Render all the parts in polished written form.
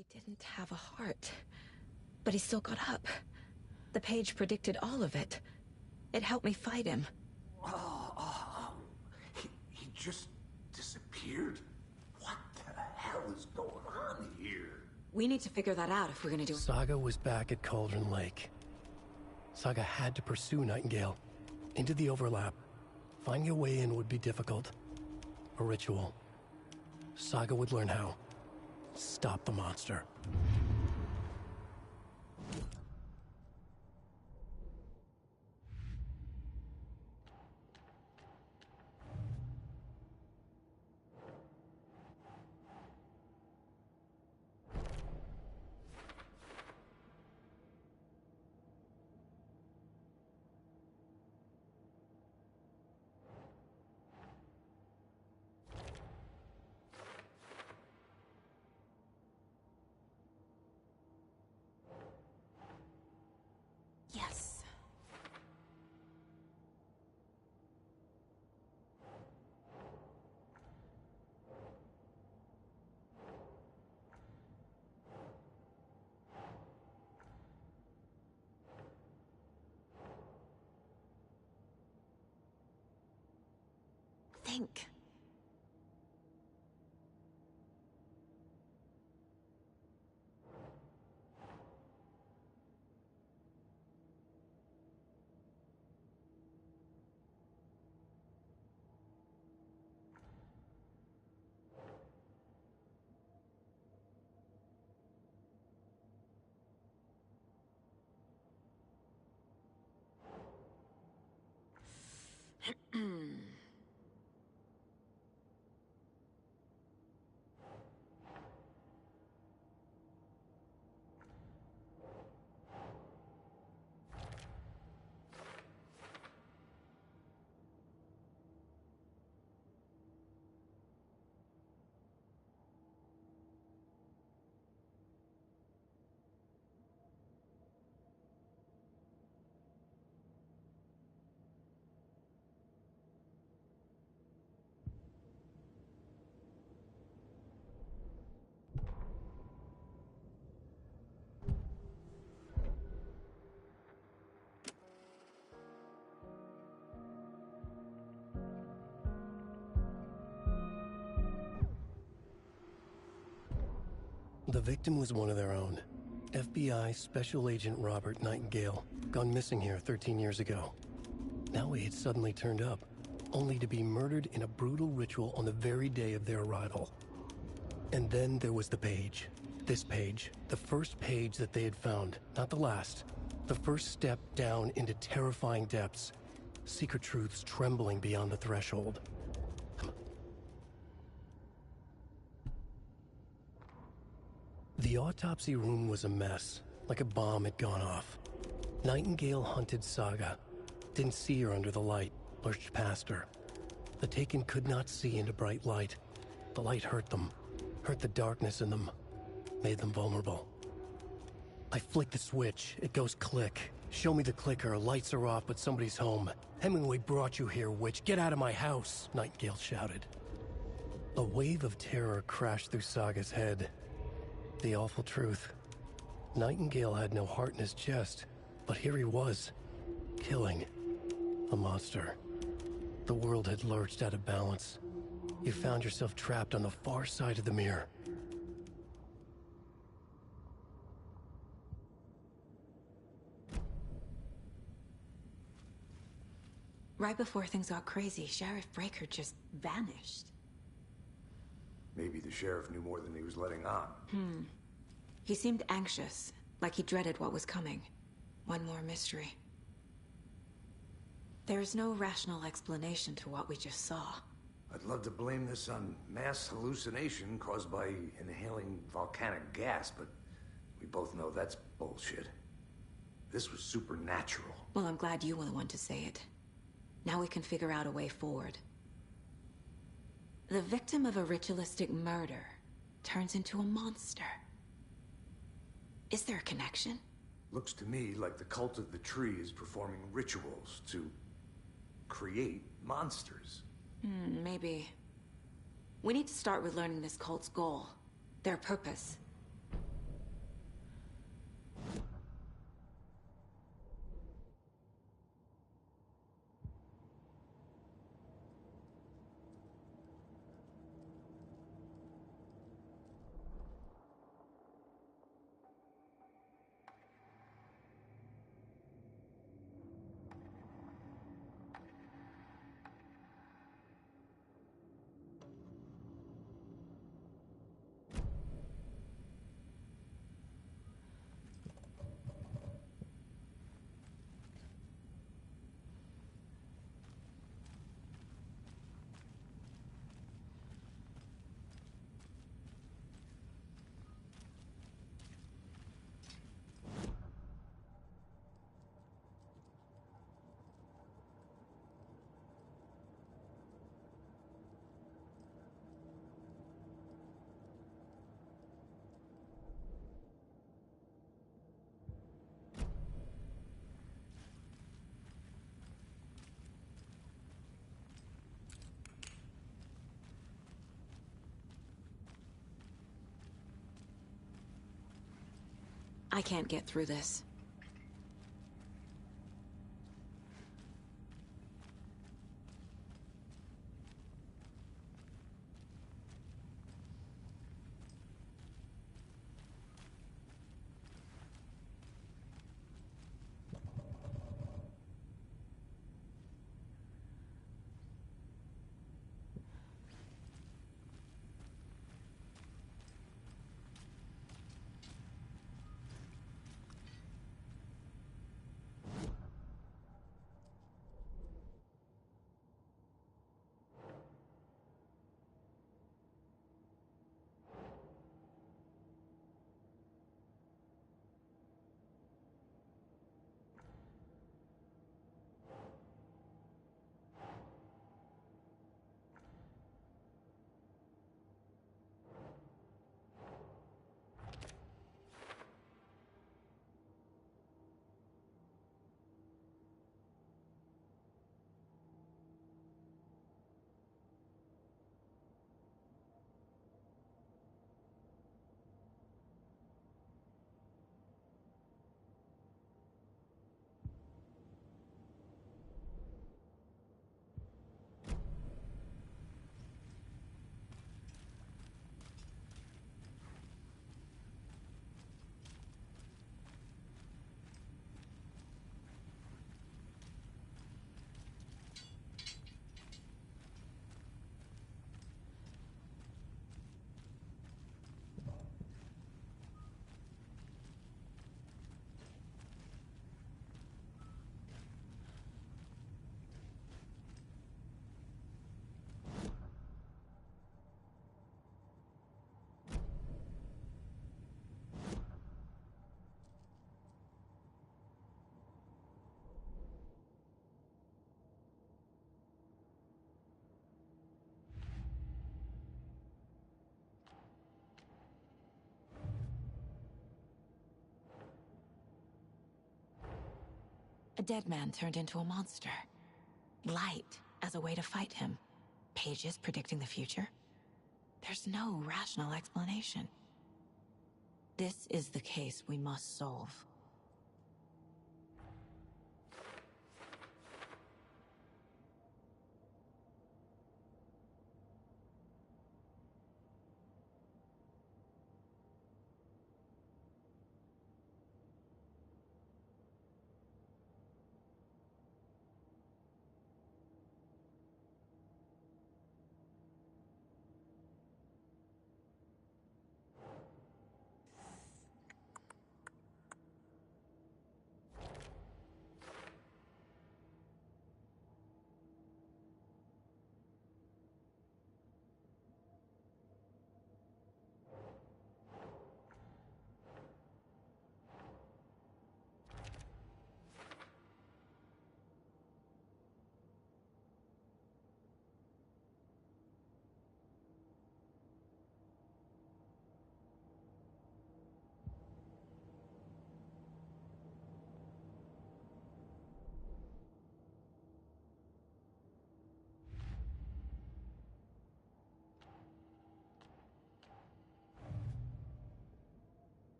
He didn't have a heart, but he still got up. The page predicted all of it. It helped me fight him. He just disappeared? What the hell is going on here? We need to figure that out if we're gonna do it. Saga was back at Cauldron Lake. Saga had to pursue Nightingale into the overlap. Finding a way in would be difficult. A ritual. Saga would learn how. Stop the monster. Yes. Think. The victim was one of their own. FBI Special Agent Robert Nightingale, gone missing here 13 years ago. Now he had suddenly turned up, only to be murdered in a brutal ritual on the very day of their arrival. And then there was the page. This page, the first page that they had found, not the last. The first step down into terrifying depths. Secret truths trembling beyond the threshold. The autopsy room was a mess, like a bomb had gone off. Nightingale hunted Saga. Didn't see her under the light, lurched past her. The Taken could not see into bright light. The light hurt them, hurt the darkness in them, made them vulnerable. I flick the switch, it goes click. Show me the clicker, lights are off, but somebody's home. Hemingway brought you here, witch. Get out of my house, Nightingale shouted. A wave of terror crashed through Saga's head. The awful truth. Nightingale had no heart in his chest, but here he was, killing a monster. The world had lurched out of balance. You found yourself trapped on the far side of the mirror. Right before things got crazy, Sheriff Breaker just vanished. Maybe the sheriff knew more than he was letting on. He seemed anxious, like he dreaded what was coming. One more mystery. There is no rational explanation to what we just saw. I'd love to blame this on mass hallucination caused by inhaling volcanic gas, but we both know that's bullshit. This was supernatural. Well, I'm glad you were the one to say it. Now we can figure out a way forward. The victim of a ritualistic murder turns into a monster. Is there a connection? Looks to me like the cult of the tree is performing rituals to create monsters. Maybe. We need to start with learning this cult's goal. Their purpose. I can't get through this. A dead man turned into a monster. Light as a way to fight him. Pages predicting the future? There's no rational explanation. This is the case we must solve.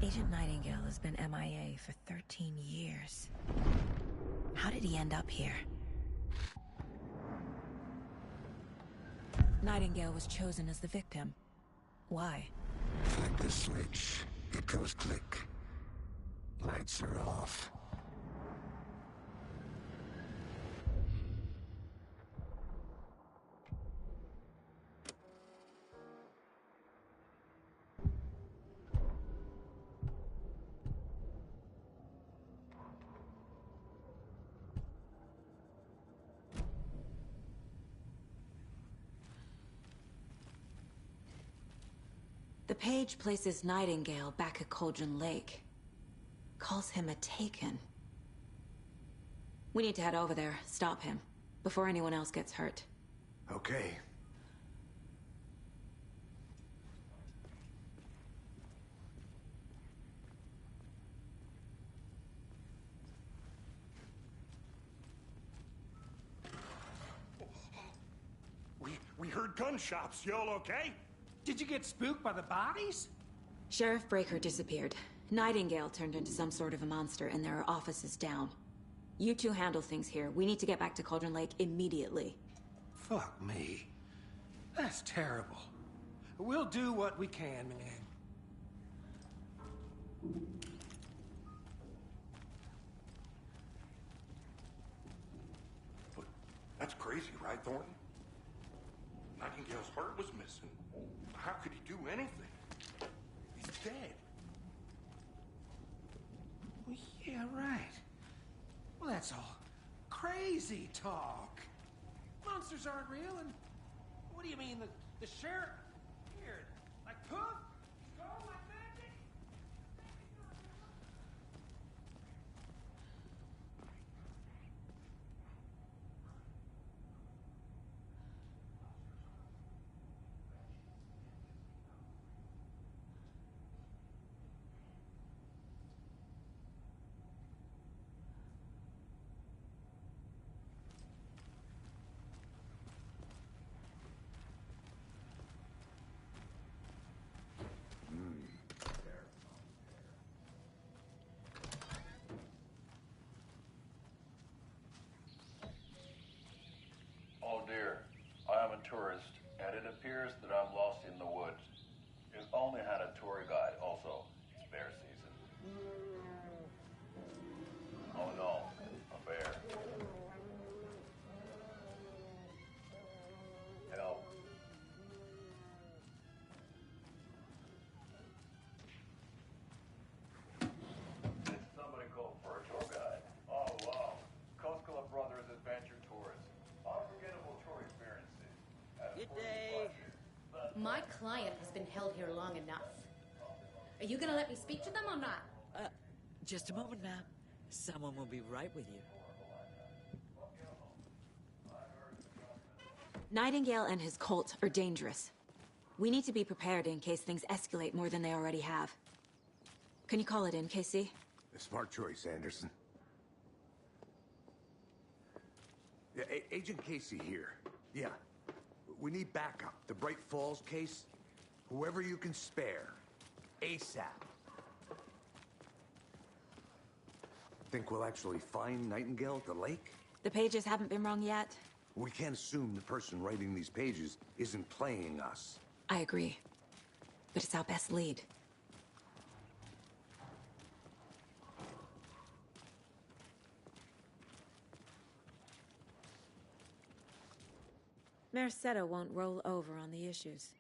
Agent Nightingale has been MIA for 13 years. How did he end up here? Nightingale was chosen as the victim. Why? Flick the switch. It goes click. Lights are off. The page places Nightingale back at Cauldron Lake. Calls him a Taken. We need to head over there, stop him, before anyone else gets hurt. Okay. We heard gunshots. Y'all okay? Did you get spooked by the bodies? Sheriff Breaker disappeared. Nightingale turned into some sort of a monster, and there are offices down. You two handle things here. We need to get back to Cauldron Lake immediately. Fuck me. That's terrible. We'll do what we can, man. But that's crazy, right, Thornton? Nightingale's heart was missing. How could he do anything? He's dead. Well, yeah, right. Well, that's all crazy talk. Monsters aren't real, and what do you mean, the sheriff? Here, like poof? He's gone like magic? Oh dear, I am a tourist, and it appears that I'm lost in the woods. If only had a tour guide. Also, it's bear season. Oh no, a bear. Help. Did somebody call for a tour guide? Oh wow, Coast Club Brothers Adventure Tours. Unforgettable tour experiences. Good day. My client has been held here long enough. Are you gonna let me speak to them or not? Just a moment, ma'am. Someone will be right with you. Nightingale and his cult are dangerous. We need to be prepared in case things escalate more than they already have. Can you call it in, KC? A smart choice, Anderson. Yeah, Agent Casey here. Yeah. We need backup. The Bright Falls case. Whoever you can spare. ASAP. Think we'll actually find Nightingale at the lake? The pages haven't been wrong yet. We can't assume the person writing these pages isn't playing us. I agree. But it's our best lead. Merced won't roll over on the issues.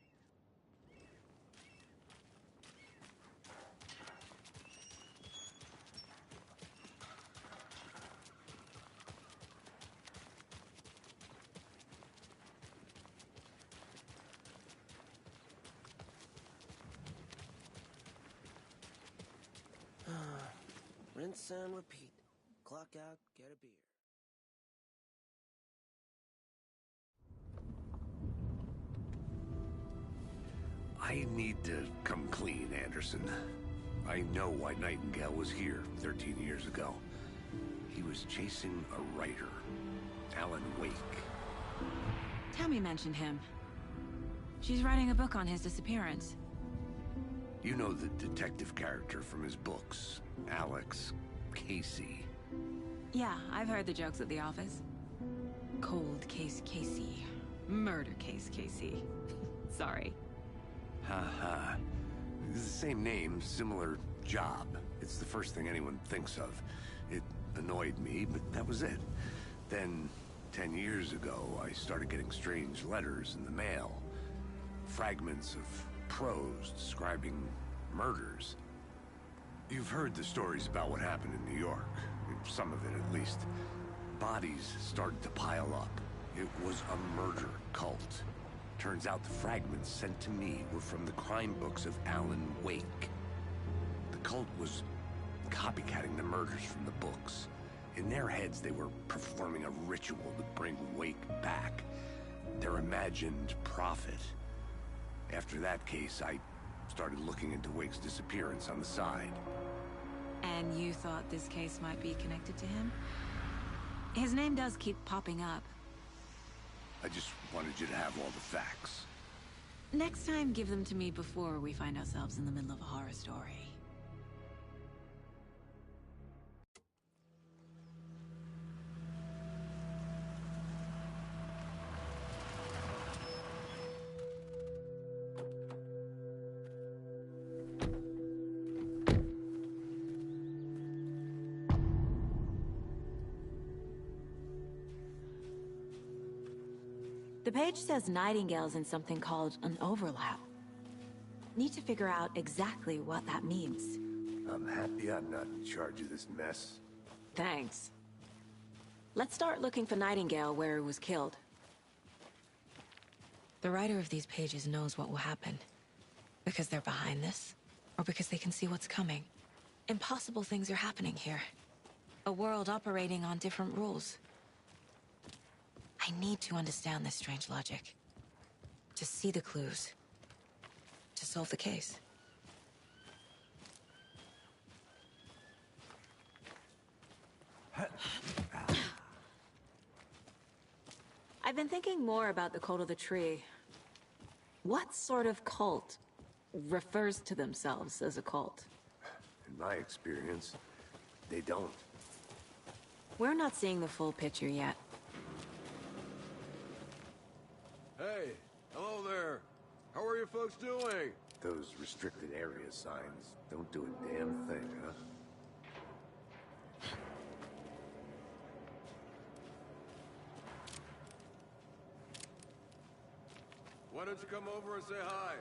Rinse and repeat. Clock out, get a beer. I need to come clean, Anderson. I know why Nightingale was here 13 years ago. He was chasing a writer, Allan Wake. Tammy mentioned him. She's writing a book on his disappearance. You know the detective character from his books, Alex Casey. Yeah, I've heard the jokes at the office. Cold case Casey. Murder case Casey. Sorry. Haha. It's the same name, similar job. It's the first thing anyone thinks of. It annoyed me, but that was it. Then, 10 years ago, I started getting strange letters in the mail. Fragments of prose describing murders. You've heard the stories about what happened in New York. Some of it, at least. Bodies started to pile up. It was a murder cult. Turns out the fragments sent to me were from the crime books of Allan Wake. The cult was copycatting the murders from the books. In their heads, they were performing a ritual to bring Wake back. Their imagined prophet. After that case, I started looking into Wake's disappearance on the side. And you thought this case might be connected to him? His name does keep popping up. I just wanted you to have all the facts. Next time, give them to me before we find ourselves in the middle of a horror story. The page says Nightingale's in something called an overlap. Need to figure out exactly what that means. I'm happy I'm not in charge of this mess. Thanks. Let's start looking for Nightingale where he was killed. The writer of these pages knows what will happen. Because they're behind this, or because they can see what's coming. Impossible things are happening here. A world operating on different rules. I need to understand this strange logic. To see the clues. To solve the case. I've been thinking more about the cult of the tree. What sort of cult refers to themselves as a cult? In my experience, they don't. We're not seeing the full picture yet. Hey, hello there. How are you folks doing? Those restricted area signs don't do a damn thing, huh? Why don't you come over and say hi?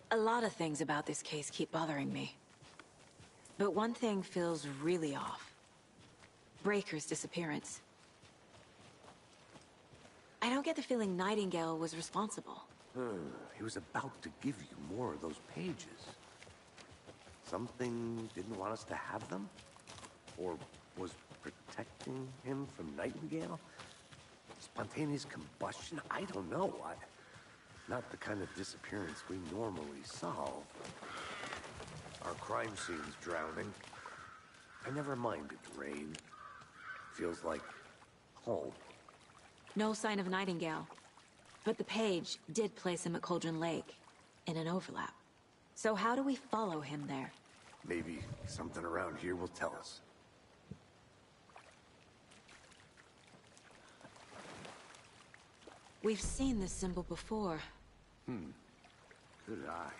A lot of things about this case keep bothering me. But one thing feels really off. Breaker's disappearance. I don't get the feeling Nightingale was responsible. He was about to give you more of those pages. Something didn't want us to have them? Or was protecting him from Nightingale? Spontaneous combustion? I don't know. Not the kind of disappearance we normally solve. Our crime scene's drowning. I never minded the rain. Feels like home. No sign of Nightingale. But the page did place him at Cauldron Lake, in an overlap. So how do we follow him there? Maybe something around here will tell us. We've seen this symbol before. Good eye.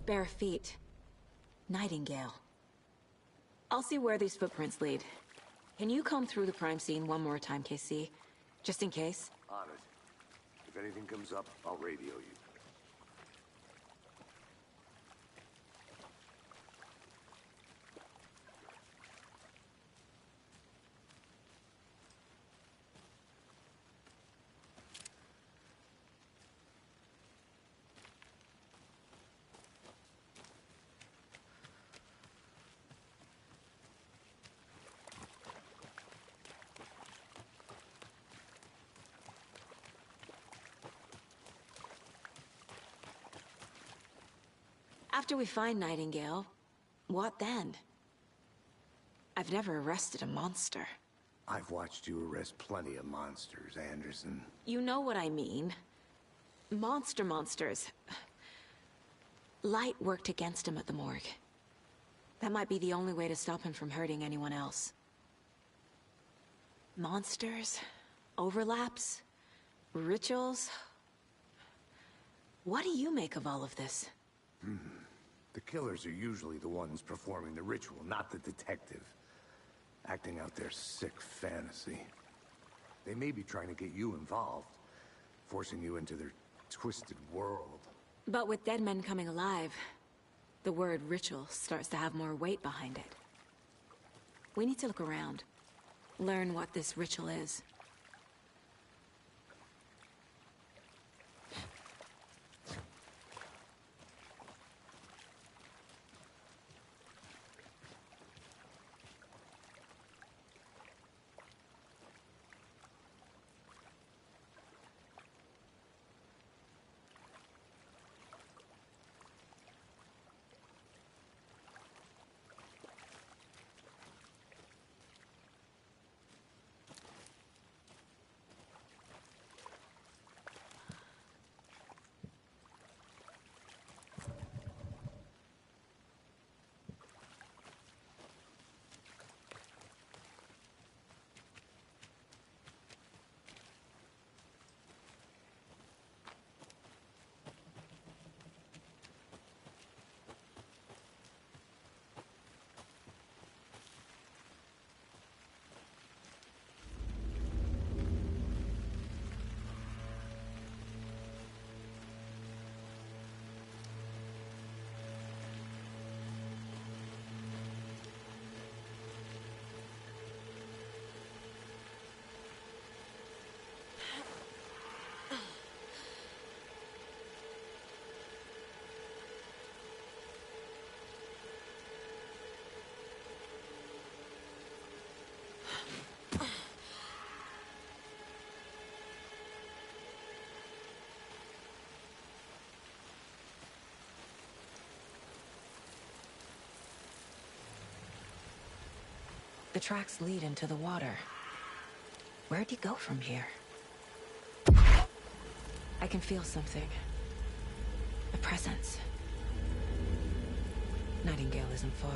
Bare feet. Nightingale. I'll see where these footprints lead. Can you comb through the crime scene one more time, KC? Just in case? On it. If anything comes up, I'll radio you. After we find Nightingale, what then? I've never arrested a monster. I've watched you arrest plenty of monsters, Anderson. You know what I mean. Monsters. Light worked against him at the morgue. That might be the only way to stop him from hurting anyone else. Monsters? Overlaps? Rituals? What do you make of all of this? The killers are usually the ones performing the ritual, not the detective. Acting out their sick fantasy. They may be trying to get you involved, forcing you into their twisted world. But with dead men coming alive, the word ritual starts to have more weight behind it. We need to look around. Learn what this ritual is. The tracks lead into the water. Where'd he go from here? I can feel something. A presence. Nightingale isn't far.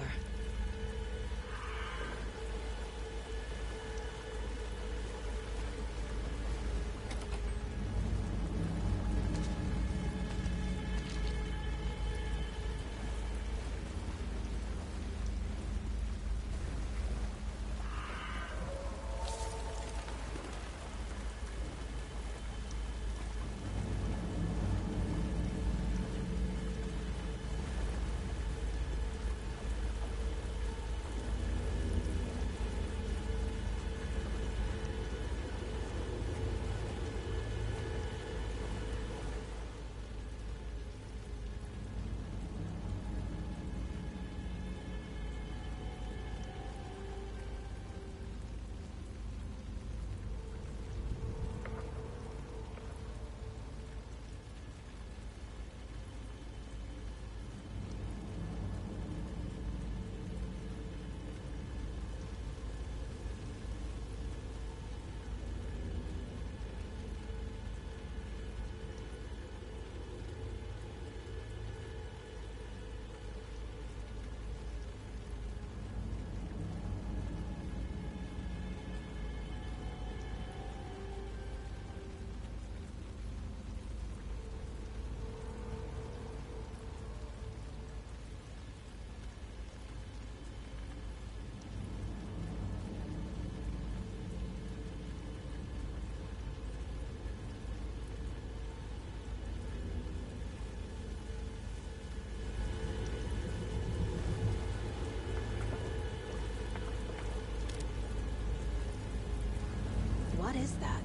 What is that?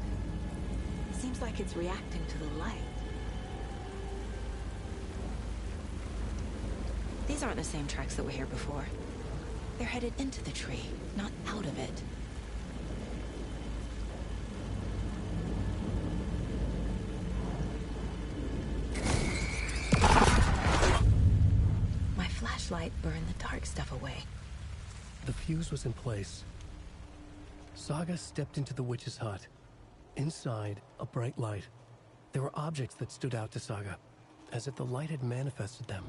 Seems like it's reacting to the light. These aren't the same tracks that were here before. They're headed into the tree, not out of it. My flashlight burned the dark stuff away. The fuse was in place. Saga stepped into the witch's hut. Inside, a bright light. There were objects that stood out to Saga, as if the light had manifested them.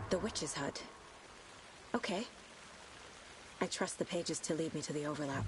The witch's hut. Okay. I trust the pages to lead me to the overlap.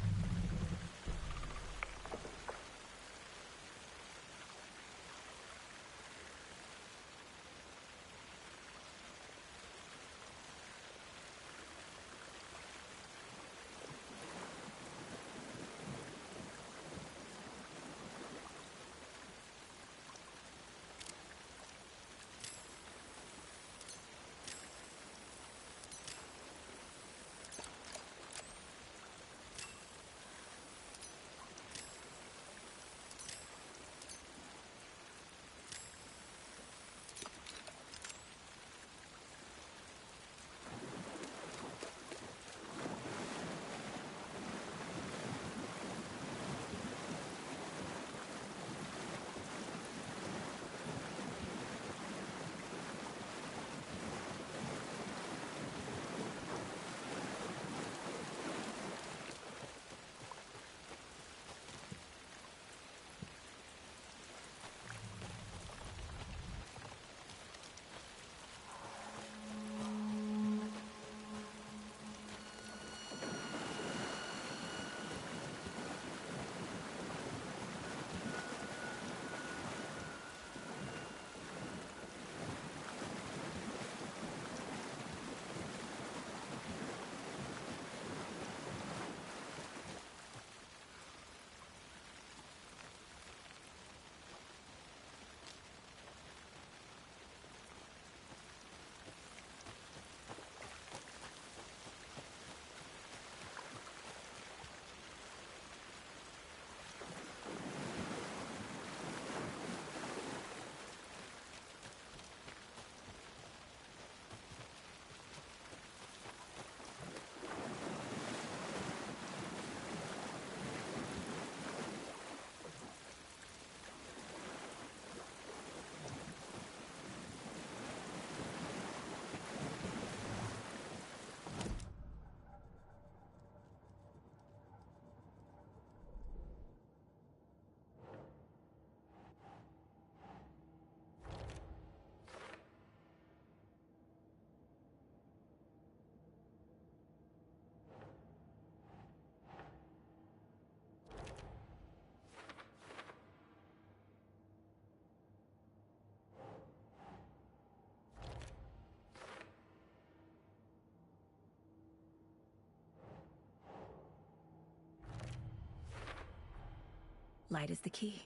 Light is the key.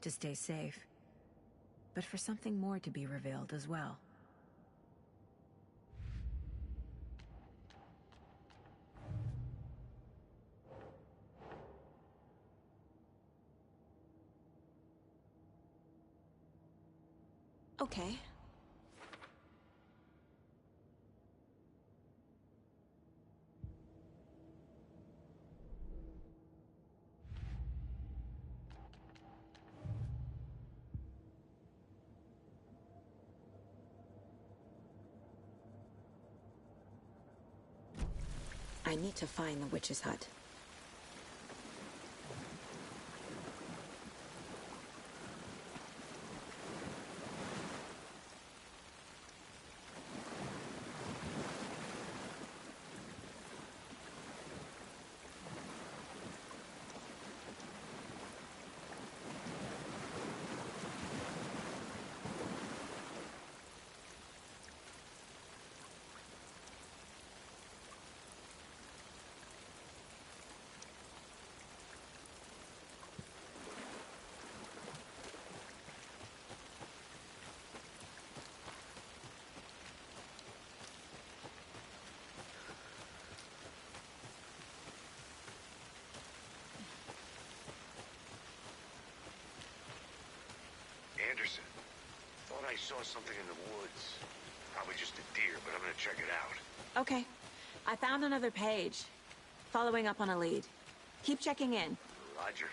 To stay safe. But for something more to be revealed as well. Okay. I need to find the witch's hut. Anderson, thought I saw something in the woods. Probably just a deer, but I'm gonna check it out. Okay. I found another page. Following up on a lead. Keep checking in. Roger.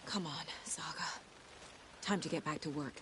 Come on, Saga. Time to get back to work.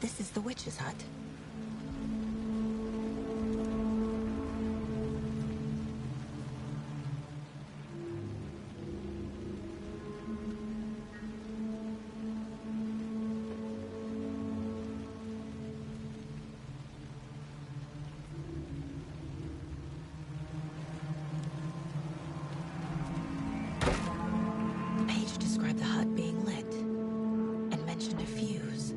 This is the witch's hut. The page described the hut being lit and mentioned a fuse.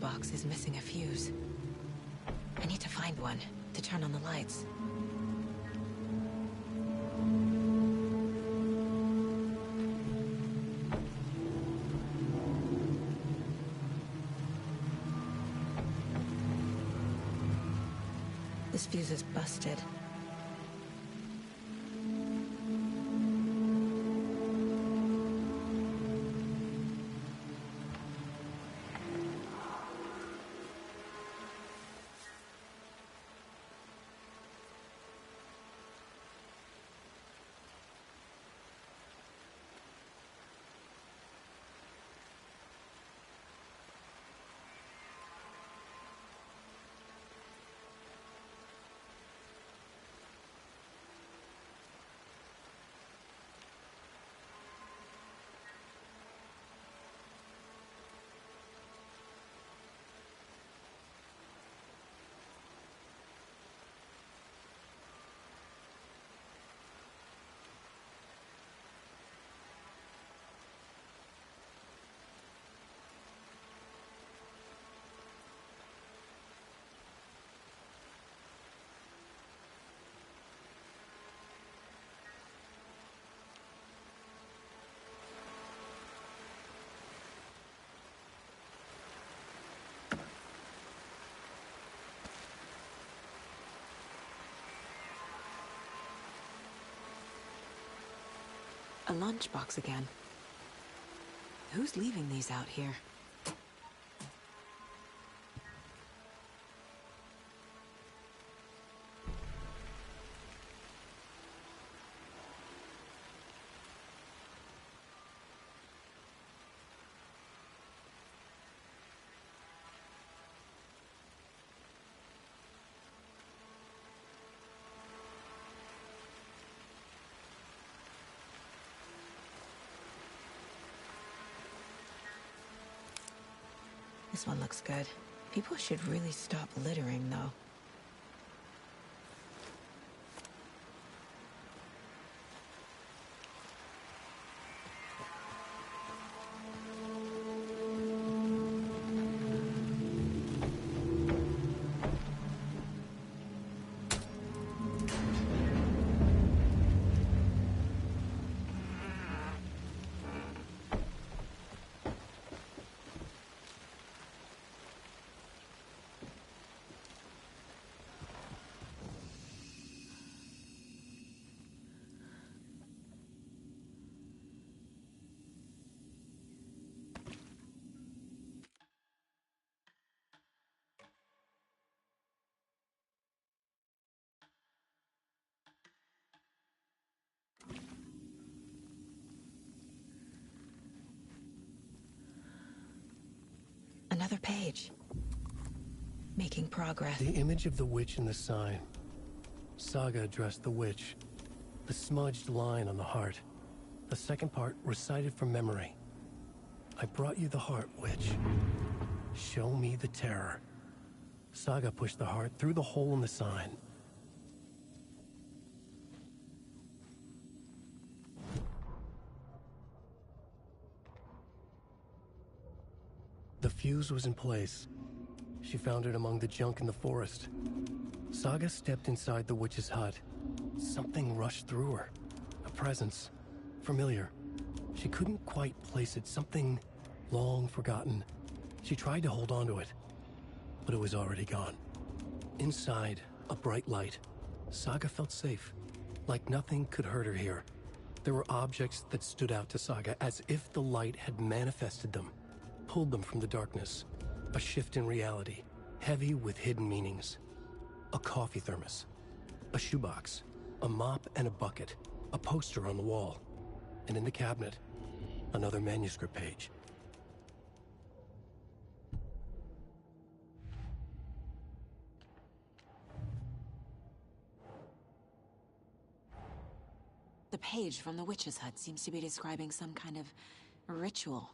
box is missing a fuse. I need to find one to turn on the lights. This fuse is busted. A lunchbox again. Who's leaving these out here? This one looks good. People should really stop littering, though. Another page. Making progress. The image of the witch in the sign. Saga addressed the witch. The smudged line on the heart. The second part recited from memory. I brought you the heart, witch. Show me the terror. Saga pushed the heart through the hole in the sign. The fuse was in place. She found it among the junk in the forest. Saga stepped inside the witch's hut. Something rushed through her. A presence. Familiar. She couldn't quite place it. Something long forgotten. She tried to hold on to it, but it was already gone. Inside, a bright light. Saga felt safe. Like nothing could hurt her here. There were objects that stood out to Saga as if the light had manifested them. Pulled them from the darkness. A shift in reality, heavy with hidden meanings. A coffee thermos, a shoebox, a mop and a bucket, a poster on the wall, and in the cabinet, another manuscript page. The page from the witch's hut seems to be describing some kind of ritual.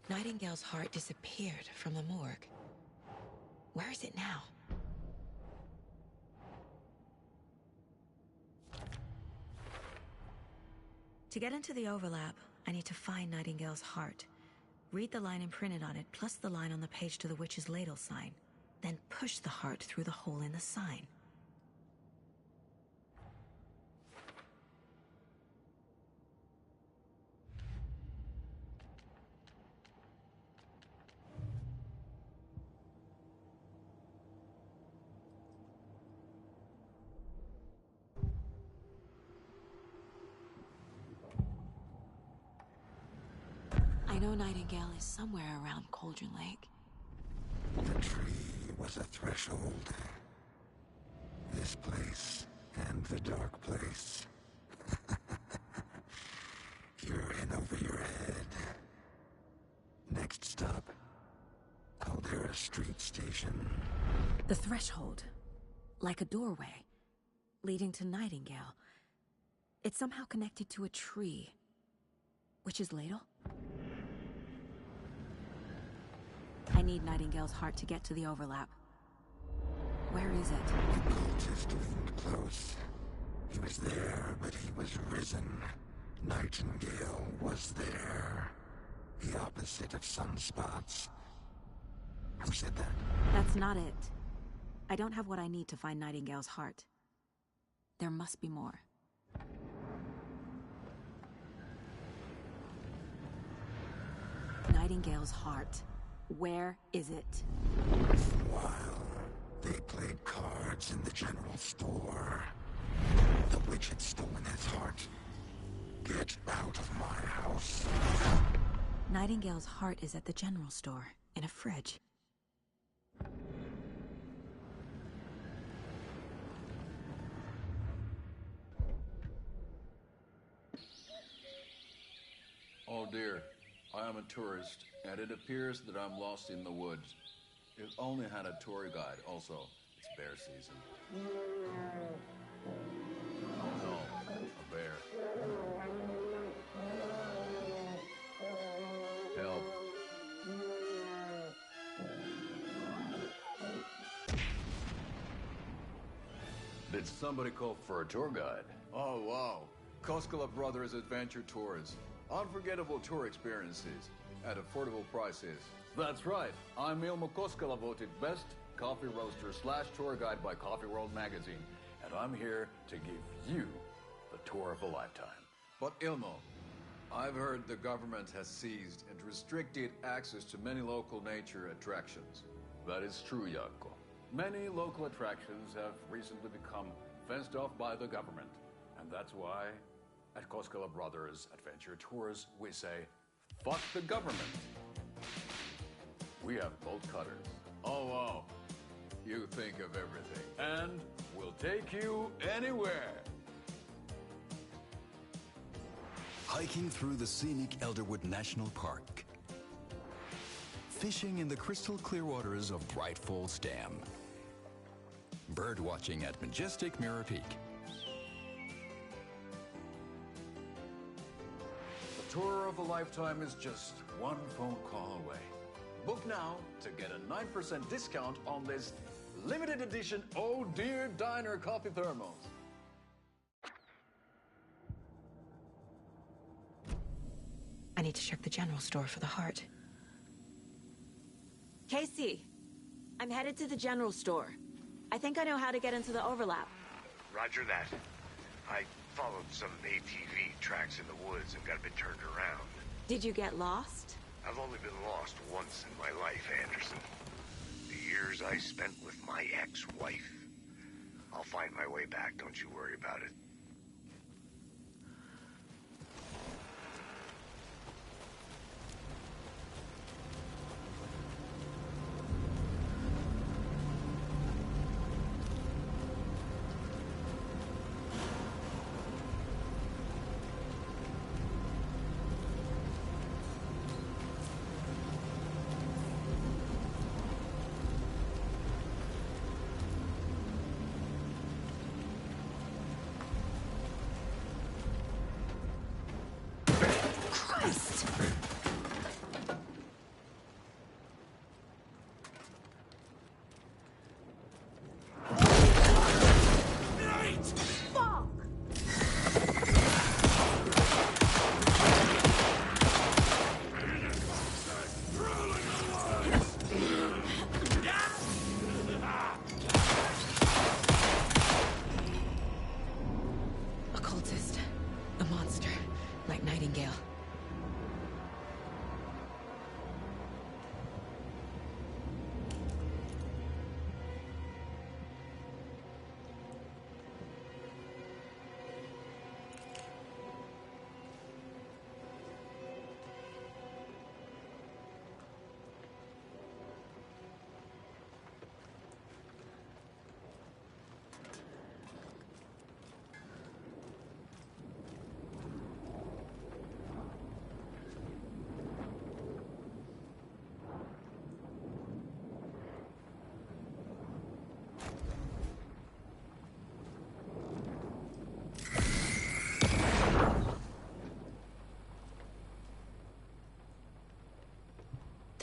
Nightingale's heart disappeared from the morgue. Where is it now? To get into the overlap, I need to find Nightingale's heart. Read the line imprinted on it, plus the line on the page to the witch's ladle sign. Then push the heart through the hole in the sign. I know Nightingale is somewhere around Cauldron Lake. The tree was a threshold. This place and the dark place. You're in over your head. Next stop, Caldera Street Station. The threshold. Like a doorway. Leading to Nightingale. It's somehow connected to a tree. Witch's ladle? I need Nightingale's heart to get to the overlap. Where is it? The cultist leaned close. He was there, but he was risen. Nightingale was there. The opposite of sunspots. Who said that? That's not it. I don't have what I need to find Nightingale's heart. There must be more. Nightingale's heart. Where is it? While they played cards in the general store, the witch had stolen his heart. Get out of my house. Nightingale's heart is at the general store, in a fridge. Oh dear, I am a tourist, and it appears that I'm lost in the woods. If only had a tour guide. Also, it's bear season. Oh no, a bear. Help. Did somebody call for a tour guide? Oh wow, Koskela Brothers Adventure Tours. Unforgettable tour experiences at affordable prices. That's right. I'm Ilmo Koskela, voted best coffee roaster / tour guide by Coffee World magazine. And I'm here to give you the tour of a lifetime. But Ilmo, I've heard the government has seized and restricted access to many local nature attractions. That is true, Jaakko. Many local attractions have recently become fenced off by the government. And that's why at Koskela Brothers Adventure Tours, we say, fuck the government. We have bolt cutters. Oh, wow. You think of everything. And we'll take you anywhere. Hiking through the scenic Elderwood National Park. Fishing in the crystal clear waters of Bright Falls Dam. Bird watching at majestic Mirror Peak. Tour of a lifetime is just one phone call away. Book now to get a 9% discount on this limited edition Oh Dear Diner coffee thermos. I need to check the general store for the heart. Casey, I'm headed to the general store. I think I know how to get into the overlap. Roger that. I followed some ATV tracks in the woods and got a bit turned around. Did you get lost? I've only been lost once in my life, Anderson. The years I spent with my ex-wife. I'll find my way back, don't you worry about it.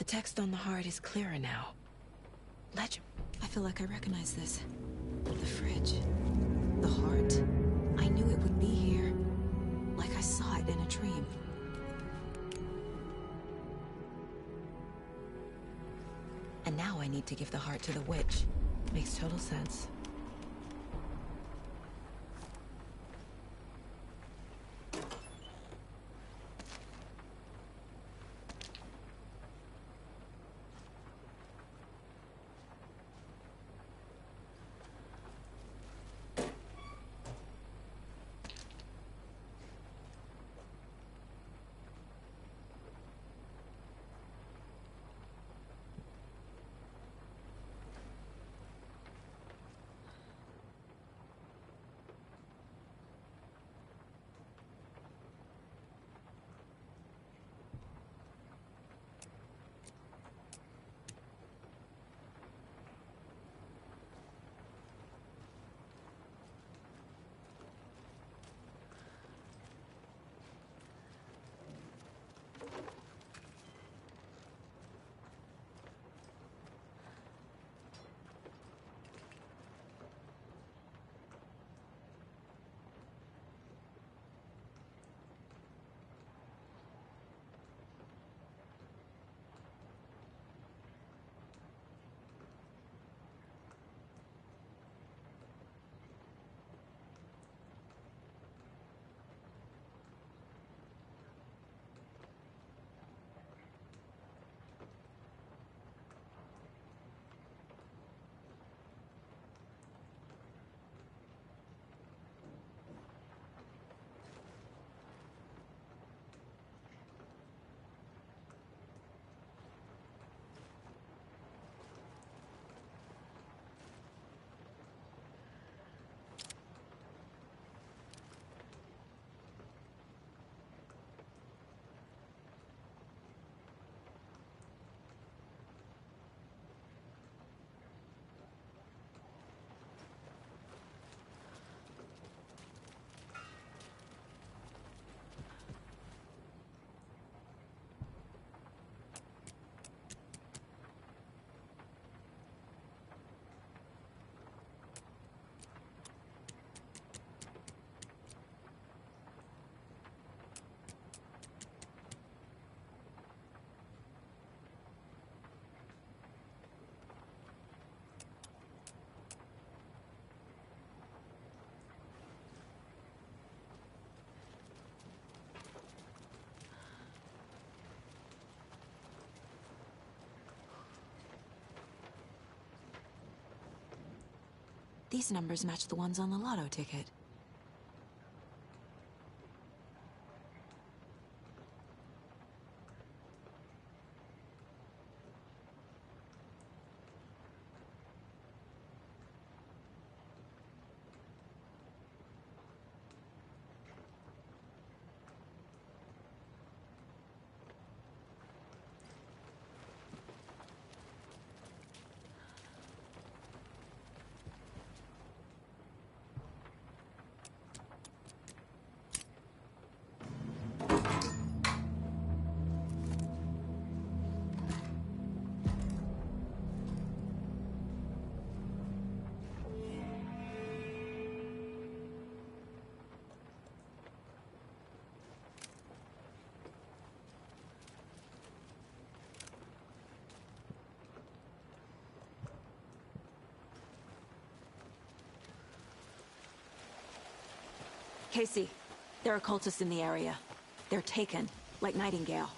The text on the heart is clearer now. Legend. I feel like I recognize this. The fridge. The heart. I knew it would be here. Like I saw it in a dream. And now I need to give the heart to the witch. Makes total sense. These numbers match the ones on the lotto ticket. Casey, there are cultists in the area. They're taken, like Nightingale.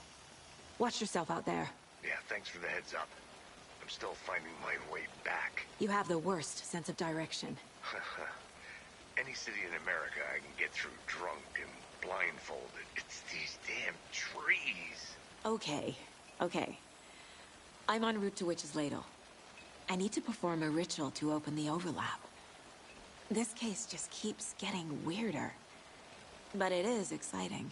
Watch yourself out there. Yeah, thanks for the heads up. I'm still finding my way back. You have the worst sense of direction. Any city in America I can get through drunk and blindfolded. It's these damn trees. Okay. I'm en route to Witch's Ladle. I need to perform a ritual to open the overlap. This case just keeps getting weirder. But it is exciting.